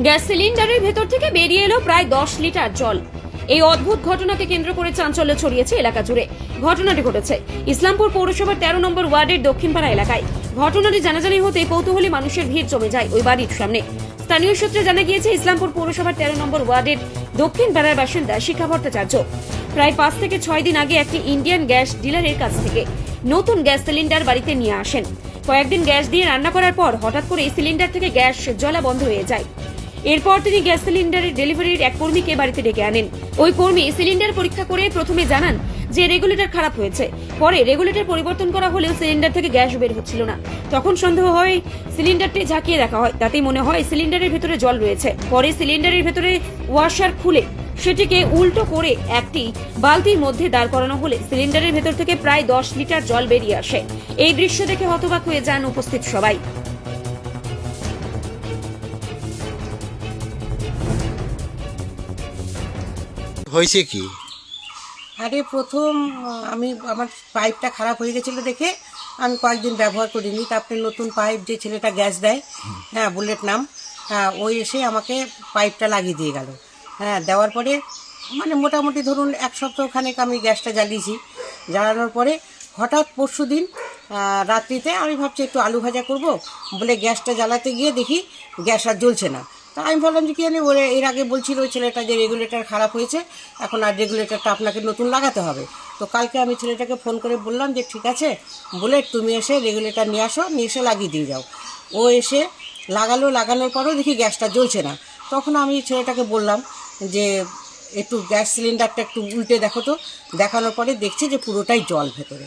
Gas সিলিন্ডারের ভেতর থেকে বেরিয়ে এলো প্রায় 10 লিটার জল। এই অদ্ভুত ঘটনাকে কেন্দ্র করে চাঞ্চল্য ছড়িয়েছে এলাকা জুড়ে। ঘটনাটি ঘটেছে ইসলামপুর পৌরসভার 13 নম্বর ওয়ার্ডের দক্ষিণপাড়া এলাকায়। ঘটনাটি জানাজানি হতে কৌতূহলী মানুষের ভিড় জমে যায় ওই বাড়ির সামনে। স্থানীয় সূত্রে জানা গিয়েছে ইসলামপুর পৌরসভার 13 নম্বর ওয়ার্ডের দক্ষিণপাড়ার বাসিন্দা শিখা ভট্টাচার্য প্রায় 5 থেকে 6 দিন আগে একটি ইন্ডিয়ান গ্যাস ডিলারের কাছ থেকে নতুন গ্যাস সিলিন্ডার বাড়িতে নিয়ে আসেন। কয়েকদিন গ্যাস দিয়ে রান্না করার পর হঠাৎ করে সিলিন্ডার থেকে গ্যাস জ্বলা বন্ধ হয়ে যায়। এরপর তিনি গ্যাস সিলিন্ডারের ডেলিভারির এক কর্মীকে বাড়িতে ডেকে আনেন। ওই কর্মী সিলিন্ডার পরীক্ষা করে প্রথমে জানান যে রেগুলেটর খারাপ হয়েছে। পরে রেগুলেটর পরিবর্তন করা হলেও সিলিন্ডার থেকে গ্যাস বের হচ্ছিল না। তখন সন্দেহ হয়, সিলিন্ডারটি ঝাঁকিয়ে দেখা হয়, তাতেই মনে হয় সিলিন্ডারের ভেতরে জল রয়েছে। পরে সিলিন্ডারের ভেতরে ওয়াশার খুলে সেটিকে উল্টো করে একটি বালতির মধ্যে দাঁড় করানো হলে সিলিন্ডারের ভেতর থেকে প্রায় 10 লিটার জল বেরিয়ে আসে। এই দৃশ্য দেখে হতবাক হয়ে যান উপস্থিত সবাই। হয়েছে কি? আরে প্রথম আমার পাইপটা খারাপ হয়ে গেছিলো দেখে আমি কয়েকদিন ব্যবহার করিনি। তারপরে নতুন পাইপ যে ছেলেটা গ্যাস দেয়, হ্যাঁ বুলেট নাম, হ্যাঁ ওই এসে আমাকে পাইপটা লাগিয়ে দিয়ে গেল। হ্যাঁ দেওয়ার পরে মানে মোটামুটি ধরুন এক সপ্তাহখানেক আমি গ্যাসটা জ্বালিয়েছি। জ্বালানোর পরে হঠাৎ পরশুদিন রাত্রিতে আমি ভাবছি একটু আলু ভাজা করব বলে গ্যাসটা জ্বালাতে গিয়ে দেখি গ্যাস আর জ্বলছে না। তা আমি ভাবলাম যে কি জানি, ওরা এর আগে বলছিল ওই ছেলেটা যে রেগুলেটর খারাপ হয়েছে, এখন আর রেগুলেটরটা আপনাকে নতুন লাগাতে হবে। তো কালকে আমি ছেলেটাকে ফোন করে বললাম যে ঠিক আছে বুলেট, তুমি এসে রেগুলেটর নিয়ে আসো, নিয়ে এসে লাগিয়ে দিয়ে যাও। ও এসে লাগানোর পরেও দেখি গ্যাসটা জ্বলছে না। তখন আমি ছেলেটাকে বললাম যে একটু গ্যাস সিলিন্ডারটা একটু উল্টে দেখো তো। দেখানোর পরে দেখছি যে পুরোটাই জল ভেতরে।